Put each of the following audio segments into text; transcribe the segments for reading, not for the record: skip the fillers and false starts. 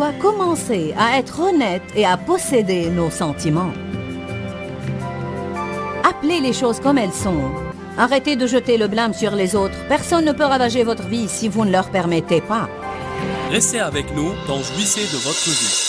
doit commencer à être honnête et à posséder nos sentiments. Appelez les choses comme elles sont. Arrêtez de jeter le blâme sur les autres. Personne ne peut ravager votre vie si vous ne leur permettez pas. Restez avec nous dans Jouissez de votre vie.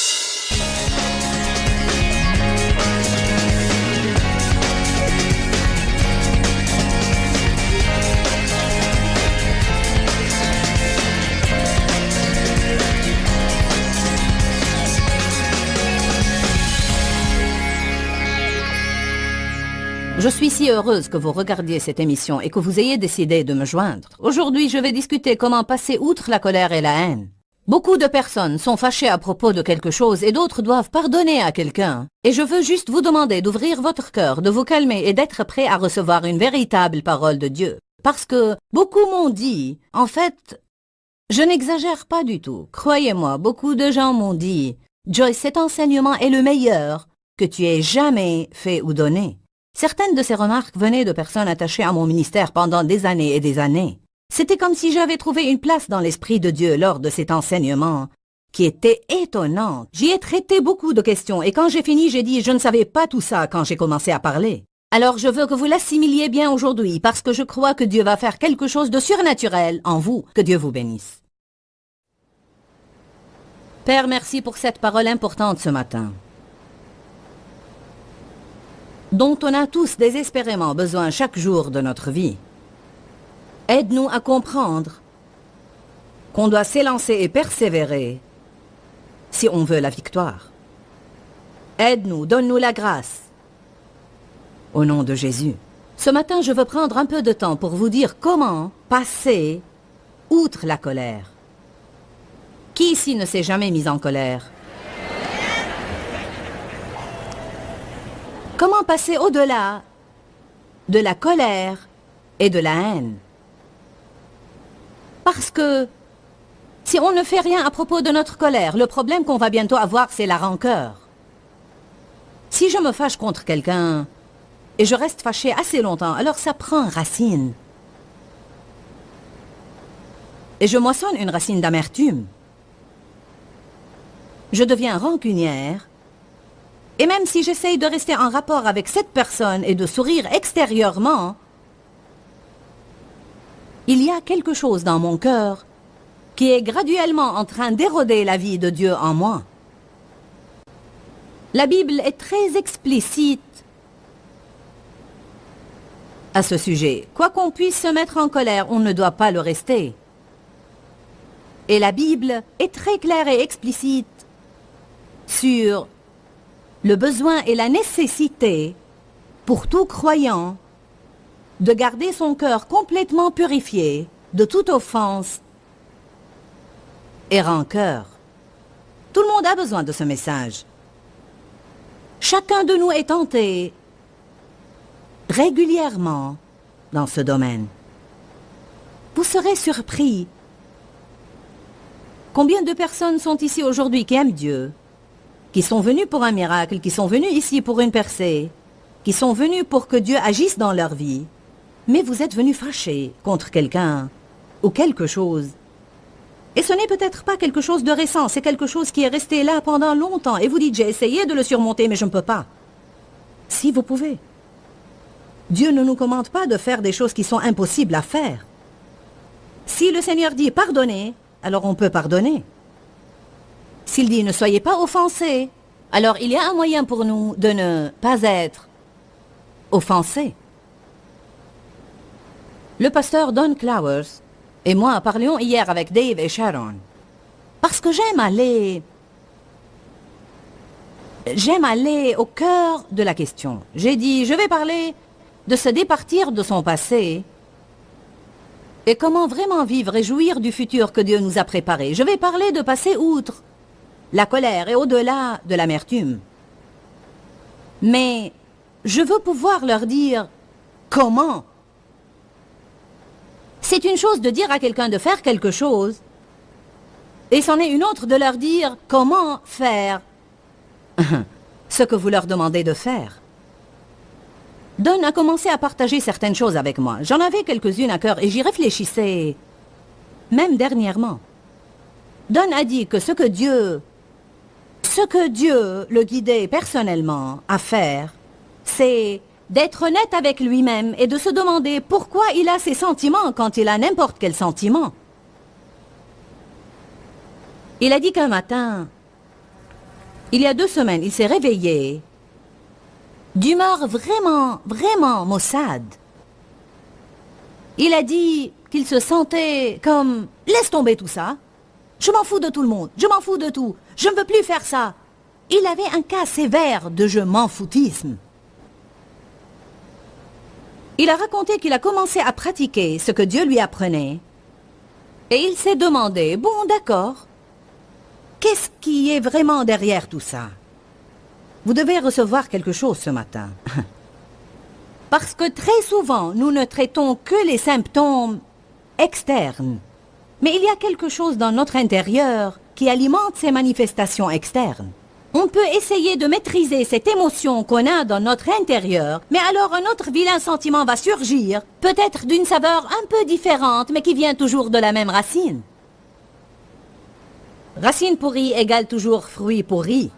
Je suis si heureuse que vous regardiez cette émission et que vous ayez décidé de me joindre. Aujourd'hui, je vais discuter comment passer outre la colère et la haine. Beaucoup de personnes sont fâchées à propos de quelque chose et d'autres doivent pardonner à quelqu'un. Et je veux juste vous demander d'ouvrir votre cœur, de vous calmer et d'être prêt à recevoir une véritable parole de Dieu. Parce que beaucoup m'ont dit, en fait, je n'exagère pas du tout. Croyez-moi, beaucoup de gens m'ont dit, Joyce, cet enseignement est le meilleur que tu aies jamais fait ou donné. Certaines de ces remarques venaient de personnes attachées à mon ministère pendant des années et des années. C'était comme si j'avais trouvé une place dans l'Esprit de Dieu lors de cet enseignement, qui était étonnant. J'y ai traité beaucoup de questions et quand j'ai fini, j'ai dit « Je ne savais pas tout ça quand j'ai commencé à parler ». Alors je veux que vous l'assimiliez bien aujourd'hui parce que je crois que Dieu va faire quelque chose de surnaturel en vous. Que Dieu vous bénisse. Père, merci pour cette parole importante ce matin, dont on a tous désespérément besoin chaque jour de notre vie. Aide-nous à comprendre qu'on doit s'élancer et persévérer si on veut la victoire. Aide-nous, donne-nous la grâce. Au nom de Jésus. Ce matin, je veux prendre un peu de temps pour vous dire comment passer outre la colère. Qui ici ne s'est jamais mis en colère? Comment passer au-delà de la colère et de la haine? Parce que si on ne fait rien à propos de notre colère, le problème qu'on va bientôt avoir, c'est la rancœur. Si je me fâche contre quelqu'un et je reste fâché assez longtemps, alors ça prend racine. Et je moissonne une racine d'amertume. Je deviens rancunière. Et même si j'essaye de rester en rapport avec cette personne et de sourire extérieurement, il y a quelque chose dans mon cœur qui est graduellement en train d'éroder la vie de Dieu en moi. La Bible est très explicite à ce sujet. Quoi qu'on puisse se mettre en colère, on ne doit pas le rester. Et la Bible est très claire et explicite sur le besoin et la nécessité pour tout croyant de garder son cœur complètement purifié de toute offense et rancœur. Tout le monde a besoin de ce message. Chacun de nous est tenté régulièrement dans ce domaine. Vous serez surpris. Combien de personnes sont ici aujourd'hui qui aiment Dieu, qui sont venus pour un miracle, qui sont venus ici pour une percée, qui sont venus pour que Dieu agisse dans leur vie, mais vous êtes venus fâchés contre quelqu'un ou quelque chose. Et ce n'est peut-être pas quelque chose de récent, c'est quelque chose qui est resté là pendant longtemps. Et vous dites, j'ai essayé de le surmonter, mais je ne peux pas. Si vous pouvez. Dieu ne nous commande pas de faire des choses qui sont impossibles à faire. Si le Seigneur dit pardonnez, alors on peut pardonner. S'il dit « ne soyez pas offensés », alors il y a un moyen pour nous de ne pas être offensés. Le pasteur Don Clowers et moi parlions hier avec Dave et Sharon. Parce que j'aime aller au cœur de la question. J'ai dit « je vais parler de se départir de son passé et comment vraiment vivre et jouir du futur que Dieu nous a préparé. Je vais parler de passer outre la colère est au-delà de l'amertume. Mais je veux pouvoir leur dire comment. C'est une chose de dire à quelqu'un de faire quelque chose, et c'en est une autre de leur dire comment faire ce que vous leur demandez de faire. Don a commencé à partager certaines choses avec moi. J'en avais quelques-unes à cœur et j'y réfléchissais, même dernièrement. Don a dit que ce que Dieu Ce que Dieu le guidait personnellement à faire, c'est d'être honnête avec lui-même et de se demander pourquoi il a ces sentiments quand il a n'importe quel sentiment. Il a dit qu'un matin, il y a 2 semaines, il s'est réveillé d'humeur vraiment maussade. Il a dit qu'il se sentait comme « Laisse tomber tout ça. Je m'en fous de tout le monde. Je m'en fous de tout. Je ne veux plus faire ça. » Il avait un cas sévère de « je m'en foutisme ». Il a raconté qu'il a commencé à pratiquer ce que Dieu lui apprenait. Et il s'est demandé « Bon, d'accord. Qu'est-ce qui est vraiment derrière tout ça? » Vous devez recevoir quelque chose ce matin. Parce que très souvent, nous ne traitons que les symptômes externes. Mais il y a quelque chose dans notre intérieur qui alimente ces manifestations externes. On peut essayer de maîtriser cette émotion qu'on a dans notre intérieur, mais alors un autre vilain sentiment va surgir, peut-être d'une saveur un peu différente, mais qui vient toujours de la même racine. Racine pourrie égale toujours fruit pourri.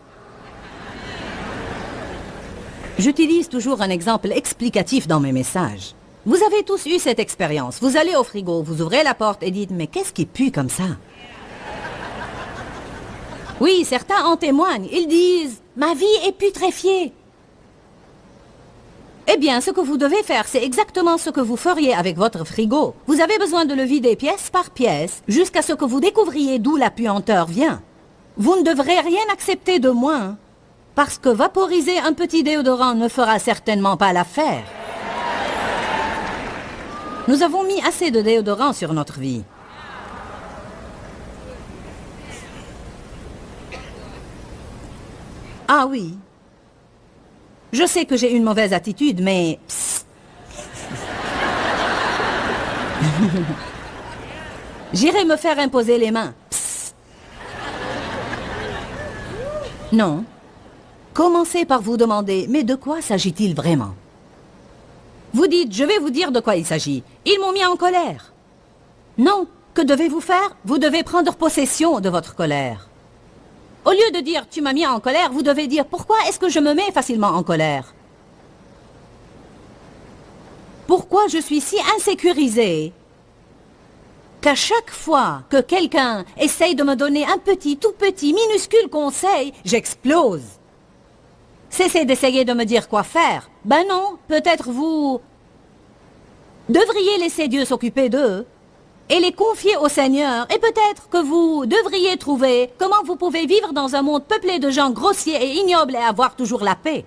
J'utilise toujours un exemple explicatif dans mes messages. Vous avez tous eu cette expérience. Vous allez au frigo, vous ouvrez la porte et dites « Mais qu'est-ce qui pue comme ça ?» Oui, certains en témoignent. Ils disent « Ma vie est putréfiée ». Eh bien, ce que vous devez faire, c'est exactement ce que vous feriez avec votre frigo. Vous avez besoin de le vider pièce par pièce jusqu'à ce que vous découvriez d'où la puanteur vient. Vous ne devrez rien accepter de moins, parce que vaporiser un petit déodorant ne fera certainement pas l'affaire. Nous avons mis assez de déodorant sur notre vie. Ah oui. Je sais que j'ai une mauvaise attitude, mais... J'irai me faire imposer les mains. Non. Commencez par vous demander, mais de quoi s'agit-il vraiment? Vous dites, je vais vous dire de quoi il s'agit. Ils m'ont mis en colère. Non. Que devez-vous faire? Vous devez prendre possession de votre colère. Au lieu de dire « tu m'as mis en colère », vous devez dire « pourquoi est-ce que je me mets facilement en colère ?» Pourquoi je suis si insécurisée qu'à chaque fois que quelqu'un essaye de me donner un petit, tout petit, minuscule conseil, j'explose. Cessez d'essayer de me dire quoi faire. Ben non, peut-être vous devriez laisser Dieu s'occuper d'eux et les confier au Seigneur. Et peut-être que vous devriez trouver comment vous pouvez vivre dans un monde peuplé de gens grossiers et ignobles et avoir toujours la paix.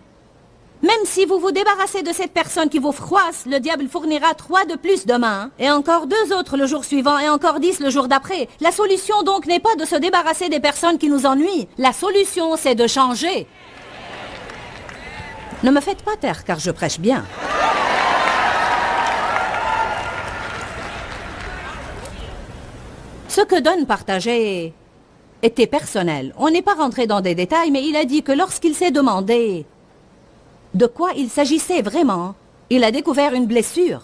Même si vous vous débarrassez de cette personne qui vous froisse, le diable fournira 3 de plus demain, et encore 2 autres le jour suivant, et encore 10 le jour d'après. La solution donc n'est pas de se débarrasser des personnes qui nous ennuient. La solution, c'est de changer. Ne me faites pas taire, car je prêche bien. Ce que Don partageait était personnel. On n'est pas rentré dans des détails, mais il a dit que lorsqu'il s'est demandé de quoi il s'agissait vraiment, il a découvert une blessure.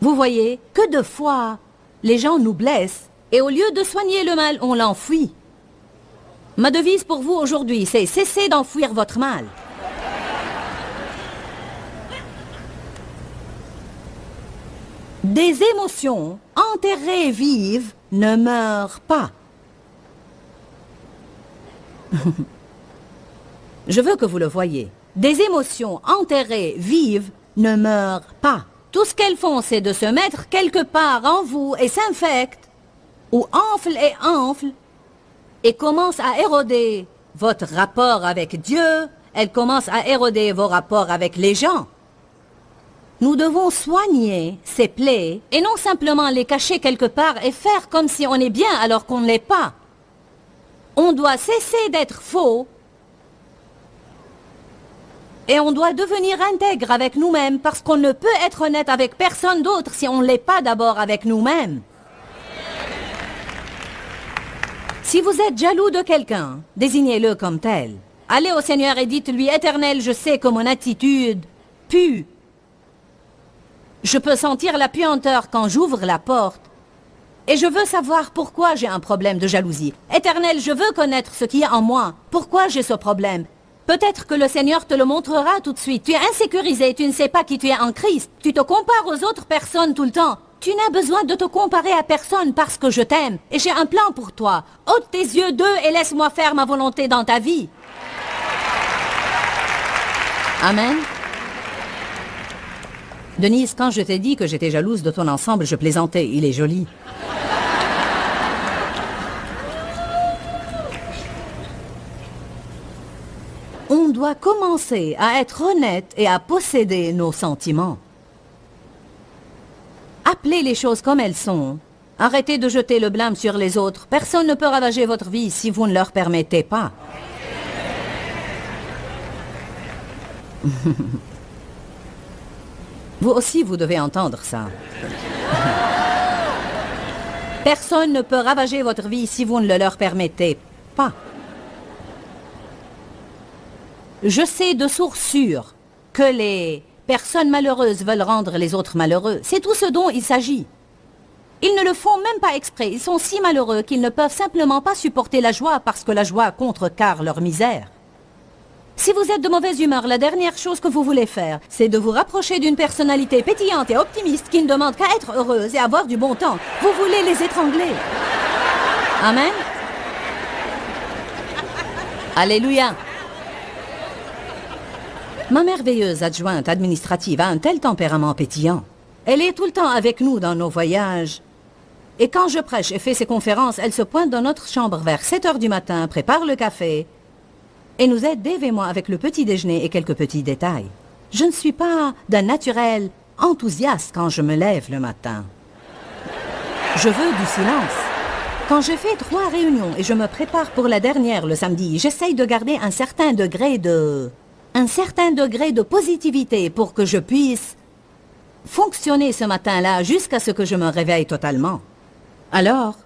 Vous voyez, que de fois, les gens nous blessent, et au lieu de soigner le mal, on l'enfuit. Ma devise pour vous aujourd'hui, c'est « cessez d'enfouir votre mal ». Des émotions enterrées vives ne meurent pas. Je veux que vous le voyiez. Des émotions enterrées vives ne meurent pas. Tout ce qu'elles font, c'est de se mettre quelque part en vous et s'infectent, ou enflent, et commencent à éroder votre rapport avec Dieu, elles commencent à éroder vos rapports avec les gens. Nous devons soigner ces plaies et non simplement les cacher quelque part et faire comme si on est bien alors qu'on ne l'est pas. On doit cesser d'être faux et on doit devenir intègre avec nous-mêmes parce qu'on ne peut être honnête avec personne d'autre si on ne l'est pas d'abord avec nous-mêmes. Si vous êtes jaloux de quelqu'un, désignez-le comme tel. Allez au Seigneur et dites-lui, Éternel, je sais que mon attitude pue. Je peux sentir la puanteur quand j'ouvre la porte. Et je veux savoir pourquoi j'ai un problème de jalousie. Éternel, je veux connaître ce qui est en moi. Pourquoi j'ai ce problème? Peut-être que le Seigneur te le montrera tout de suite. Tu es insécurisé, tu ne sais pas qui tu es en Christ. Tu te compares aux autres personnes tout le temps. Tu n'as besoin de te comparer à personne parce que je t'aime. Et j'ai un plan pour toi. Ôte tes yeux d'eux et laisse-moi faire ma volonté dans ta vie. Amen. Denise, quand je t'ai dit que j'étais jalouse de ton ensemble, je plaisantais. Il est joli. On doit commencer à être honnête et à posséder nos sentiments. Appelez les choses comme elles sont. Arrêtez de jeter le blâme sur les autres. Personne ne peut ravager votre vie si vous ne leur permettez pas. Vous aussi, vous devez entendre ça. Personne ne peut ravager votre vie si vous ne le leur permettez pas. Je sais de source sûre que les personnes malheureuses veulent rendre les autres malheureux. C'est tout ce dont il s'agit. Ils ne le font même pas exprès. Ils sont si malheureux qu'ils ne peuvent simplement pas supporter la joie parce que la joie contrecarre leur misère. Si vous êtes de mauvaise humeur, la dernière chose que vous voulez faire, c'est de vous rapprocher d'une personnalité pétillante et optimiste qui ne demande qu'à être heureuse et avoir du bon temps. Vous voulez les étrangler. Amen. Alléluia. Ma merveilleuse adjointe administrative a un tel tempérament pétillant. Elle est tout le temps avec nous dans nos voyages. Et quand je prêche et fais ses conférences, elle se pointe dans notre chambre vers 7 heures du matin, prépare le café et nous aide, Dave et moi, avec le petit déjeuner et quelques petits détails. Je ne suis pas d'un naturel enthousiaste quand je me lève le matin. Je veux du silence. Quand je fais 3 réunions et je me prépare pour la dernière le samedi, j'essaye de garder un certain degré de positivité pour que je puisse fonctionner ce matin-là jusqu'à ce que je me réveille totalement. Alors,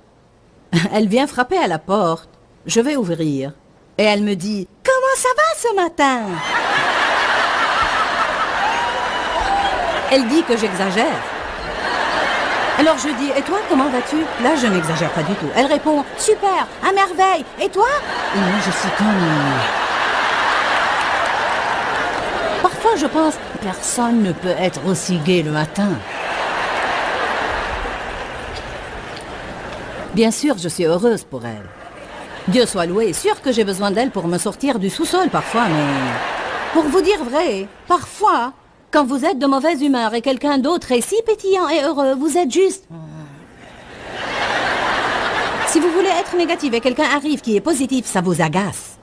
elle vient frapper à la porte, je vais ouvrir, et elle me dit « Comment ça va ce matin ?» Elle dit que j'exagère. Alors je dis « Et toi, comment vas-tu » Là, je n'exagère pas du tout. Elle répond « Super, à merveille, et toi ?» Et moi, je suis comme... Parfois, je pense, personne ne peut être aussi gai le matin. Bien sûr, je suis heureuse pour elle. Dieu soit loué, sûr que j'ai besoin d'elle pour me sortir du sous-sol parfois, mais... Pour vous dire vrai, parfois, quand vous êtes de mauvaise humeur et quelqu'un d'autre est si pétillant et heureux, vous êtes juste... Si vous voulez être négatif et quelqu'un arrive qui est positif, ça vous agace.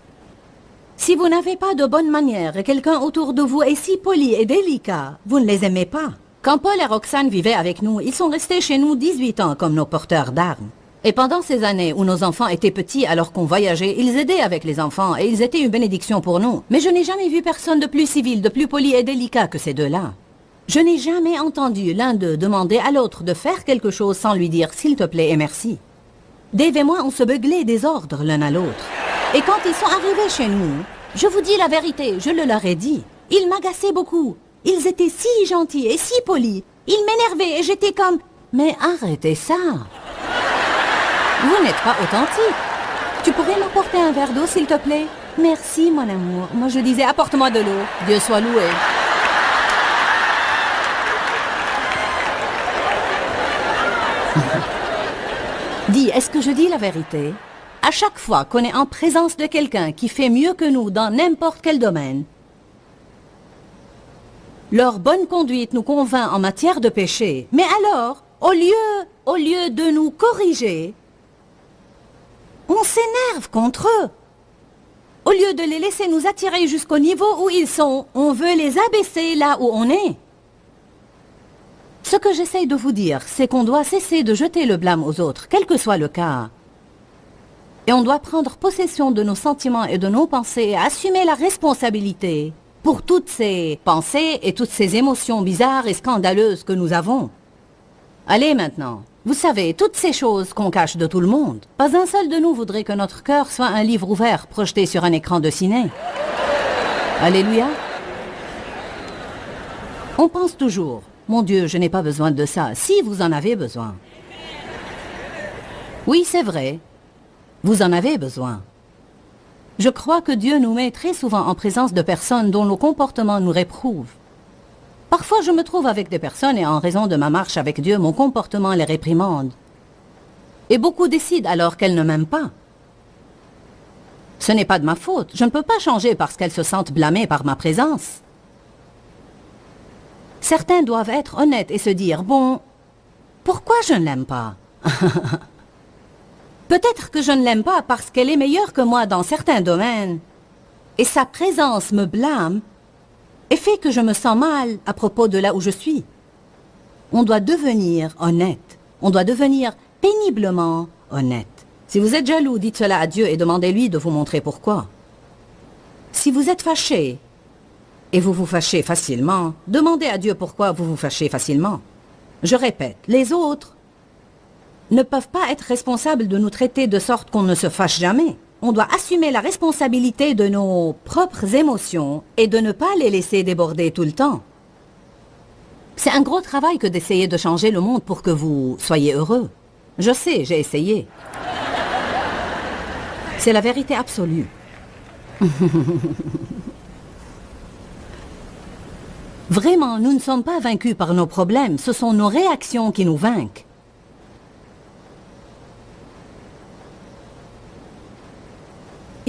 Si vous n'avez pas de bonnes manières et quelqu'un autour de vous est si poli et délicat, vous ne les aimez pas. Quand Paul et Roxane vivaient avec nous, ils sont restés chez nous 18 ans comme nos porteurs d'armes. Et pendant ces années où nos enfants étaient petits alors qu'on voyageait, ils aidaient avec les enfants et ils étaient une bénédiction pour nous. Mais je n'ai jamais vu personne de plus civil, de plus poli et délicat que ces deux-là. Je n'ai jamais entendu l'un d'eux demander à l'autre de faire quelque chose sans lui dire « s'il te plaît et merci ». Dave et moi, on se beuglait des ordres l'un à l'autre. Et quand ils sont arrivés chez nous, je vous dis la vérité, je le leur ai dit. Ils m'agaçaient beaucoup. Ils étaient si gentils et si polis. Ils m'énervaient et j'étais comme « Mais arrêtez ça !» Vous n'êtes pas authentique. Tu pourrais m'apporter un verre d'eau, s'il te plaît? Merci, mon amour. Moi, je disais, apporte-moi de l'eau. Dieu soit loué. Dis, est-ce que je dis la vérité? À chaque fois qu'on est en présence de quelqu'un qui fait mieux que nous dans n'importe quel domaine, leur bonne conduite nous convainc en matière de péché. Mais alors, au lieu de nous corriger, on s'énerve contre eux. Au lieu de les laisser nous attirer jusqu'au niveau où ils sont, on veut les abaisser là où on est. Ce que j'essaye de vous dire, c'est qu'on doit cesser de jeter le blâme aux autres, quel que soit le cas. Et on doit prendre possession de nos sentiments et de nos pensées et assumer la responsabilité pour toutes ces pensées et toutes ces émotions bizarres et scandaleuses que nous avons. Allez maintenant. Vous savez, toutes ces choses qu'on cache de tout le monde. Pas un seul de nous voudrait que notre cœur soit un livre ouvert projeté sur un écran de ciné. Alléluia. On pense toujours, mon Dieu, je n'ai pas besoin de ça, si vous en avez besoin. Oui, c'est vrai. Vous en avez besoin. Je crois que Dieu nous met très souvent en présence de personnes dont nos comportements nous réprouvent. Parfois, je me trouve avec des personnes et en raison de ma marche avec Dieu, mon comportement les réprimande. Et beaucoup décident alors qu'elles ne m'aiment pas. Ce n'est pas de ma faute. Je ne peux pas changer parce qu'elles se sentent blâmées par ma présence. Certains doivent être honnêtes et se dire, bon, pourquoi je ne l'aime pas? Peut-être que je ne l'aime pas parce qu'elle est meilleure que moi dans certains domaines. Et sa présence me blâme et fait que je me sens mal à propos de là où je suis. On doit devenir honnête. On doit devenir péniblement honnête. Si vous êtes jaloux, dites cela à Dieu et demandez-lui de vous montrer pourquoi. Si vous êtes fâché et vous vous fâchez facilement, demandez à Dieu pourquoi vous vous fâchez facilement. Je répète, les autres ne peuvent pas être responsables de nous traiter de sorte qu'on ne se fâche jamais. On doit assumer la responsabilité de nos propres émotions et de ne pas les laisser déborder tout le temps. C'est un gros travail que d'essayer de changer le monde pour que vous soyez heureux. Je sais, j'ai essayé. C'est la vérité absolue. Vraiment, nous ne sommes pas vaincus par nos problèmes, ce sont nos réactions qui nous vainquent.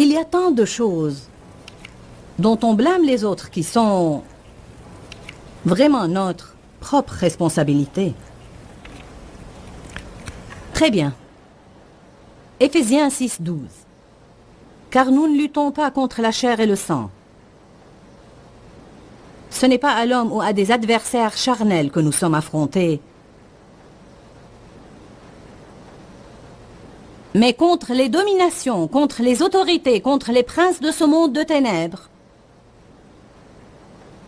Il y a tant de choses dont on blâme les autres qui sont vraiment notre propre responsabilité. Très bien. Éphésiens 6:12. Car nous ne luttons pas contre la chair et le sang. Ce n'est pas à l'homme ou à des adversaires charnels que nous sommes affrontés, mais contre les dominations, contre les autorités, contre les princes de ce monde de ténèbres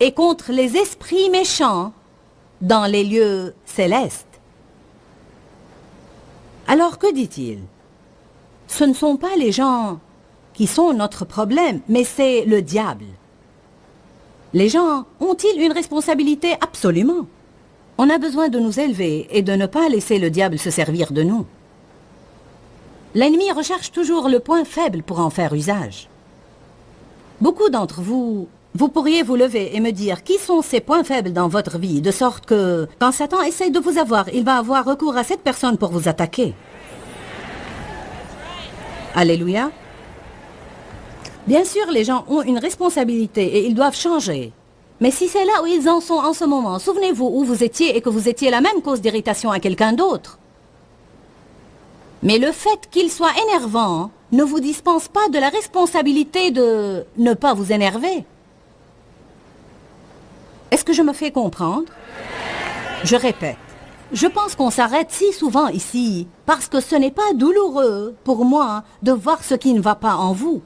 et contre les esprits méchants dans les lieux célestes. Alors que dit-il? Ce ne sont pas les gens qui sont notre problème, mais c'est le diable. Les gens ont-ils une responsabilité? Absolument. On a besoin de nous élever et de ne pas laisser le diable se servir de nous. L'ennemi recherche toujours le point faible pour en faire usage. Beaucoup d'entre vous, vous pourriez vous lever et me dire qui sont ces points faibles dans votre vie, de sorte que, quand Satan essaie de vous avoir, il va avoir recours à cette personne pour vous attaquer. Alléluia. Bien sûr, les gens ont une responsabilité et ils doivent changer. Mais si c'est là où ils en sont en ce moment, souvenez-vous où vous étiez et que vous étiez la même cause d'irritation à quelqu'un d'autre. Mais le fait qu'il soit énervant ne vous dispense pas de la responsabilité de ne pas vous énerver. Est-ce que je me fais comprendre? Je répète, je pense qu'on s'arrête si souvent ici parce que ce n'est pas douloureux pour moi de voir ce qui ne va pas en vous.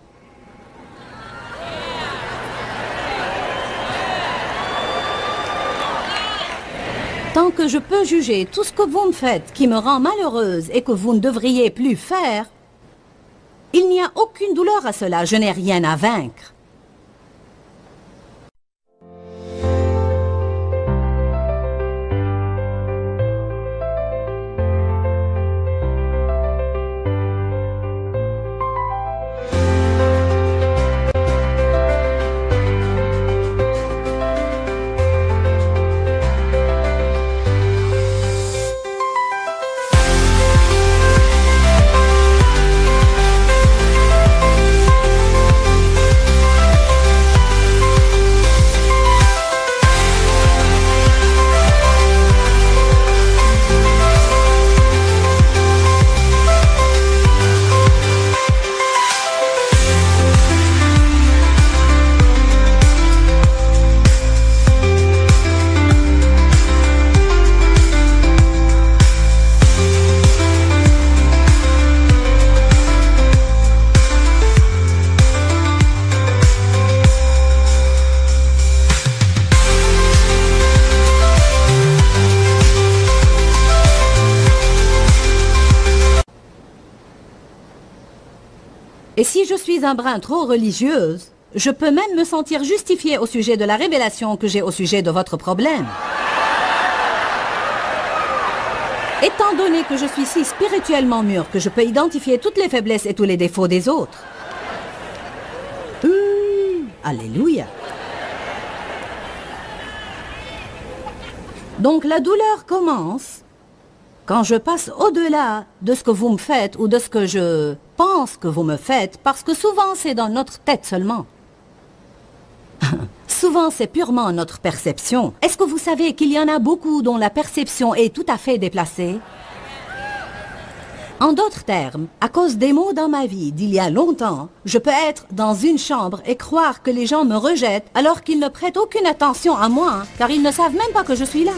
Tant que je peux juger tout ce que vous me faites qui me rend malheureuse et que vous ne devriez plus faire, il n'y a aucune douleur à cela, je n'ai rien à vaincre. Et si je suis un brin trop religieuse, je peux même me sentir justifiée au sujet de la révélation que j'ai au sujet de votre problème. Étant donné que je suis si spirituellement mûr que je peux identifier toutes les faiblesses et tous les défauts des autres. Alléluia. Donc la douleur commence quand je passe au-delà de ce que vous me faites ou de ce que je pense que vous me faites, parce que souvent c'est dans notre tête seulement. Souvent c'est purement notre perception. Est-ce que vous savez qu'il y en a beaucoup dont la perception est tout à fait déplacée? En d'autres termes, à cause des mots dans ma vie d'il y a longtemps, je peux être dans une chambre et croire que les gens me rejettent alors qu'ils ne prêtent aucune attention à moi, car ils ne savent même pas que je suis là.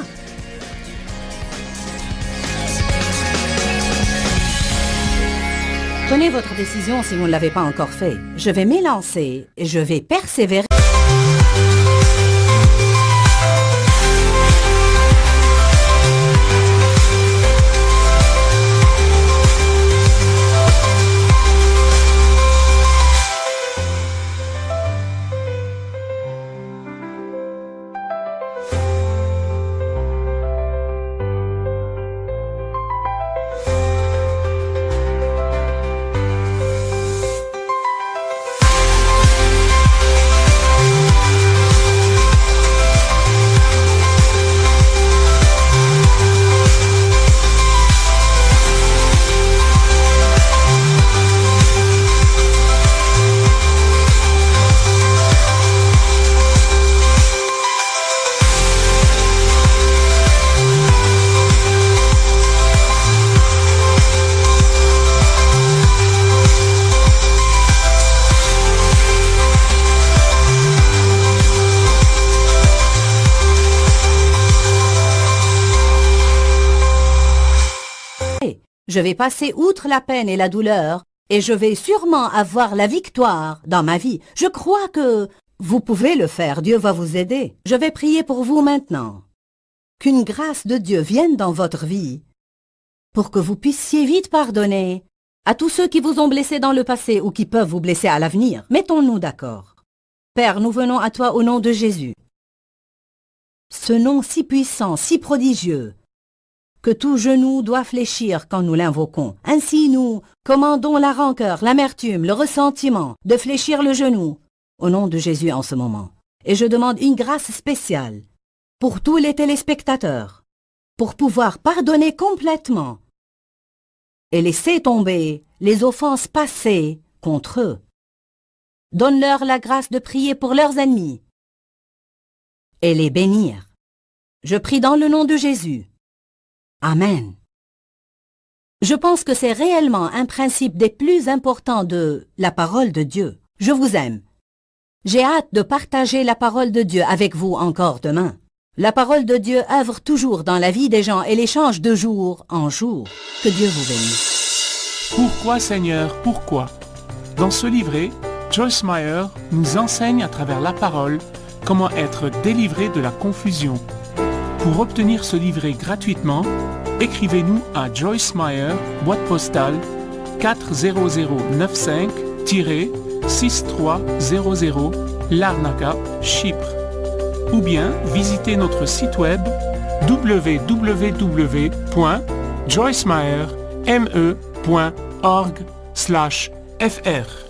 Prenez votre décision si vous ne l'avez pas encore fait. Je vais m'élancer et je vais persévérer. Je vais passer outre la peine et la douleur et je vais sûrement avoir la victoire dans ma vie. Je crois que vous pouvez le faire. Dieu va vous aider. Je vais prier pour vous maintenant. Qu'une grâce de Dieu vienne dans votre vie pour que vous puissiez vite pardonner à tous ceux qui vous ont blessé dans le passé ou qui peuvent vous blesser à l'avenir. Mettons-nous d'accord. Père, nous venons à toi au nom de Jésus. Ce nom si puissant, si prodigieux, que tout genou doit fléchir quand nous l'invoquons. Ainsi nous commandons la rancœur, l'amertume, le ressentiment, de fléchir le genou, au nom de Jésus en ce moment. Et je demande une grâce spéciale pour tous les téléspectateurs, pour pouvoir pardonner complètement et laisser tomber les offenses passées contre eux. Donne-leur la grâce de prier pour leurs ennemis et les bénir. Je prie dans le nom de Jésus. Amen. Je pense que c'est réellement un principe des plus importants de la parole de Dieu. Je vous aime. J'ai hâte de partager la parole de Dieu avec vous encore demain. La parole de Dieu œuvre toujours dans la vie des gens et les change de jour en jour. Que Dieu vous bénisse. Pourquoi Seigneur, pourquoi? Dans ce livret, Joyce Meyer nous enseigne à travers la parole comment être délivré de la confusion. Pour obtenir ce livret gratuitement, écrivez-nous à Joyce Meyer, boîte postale 40095-6300 Larnaca, Chypre. Ou bien visitez notre site web www.joycemeyer.org/fr.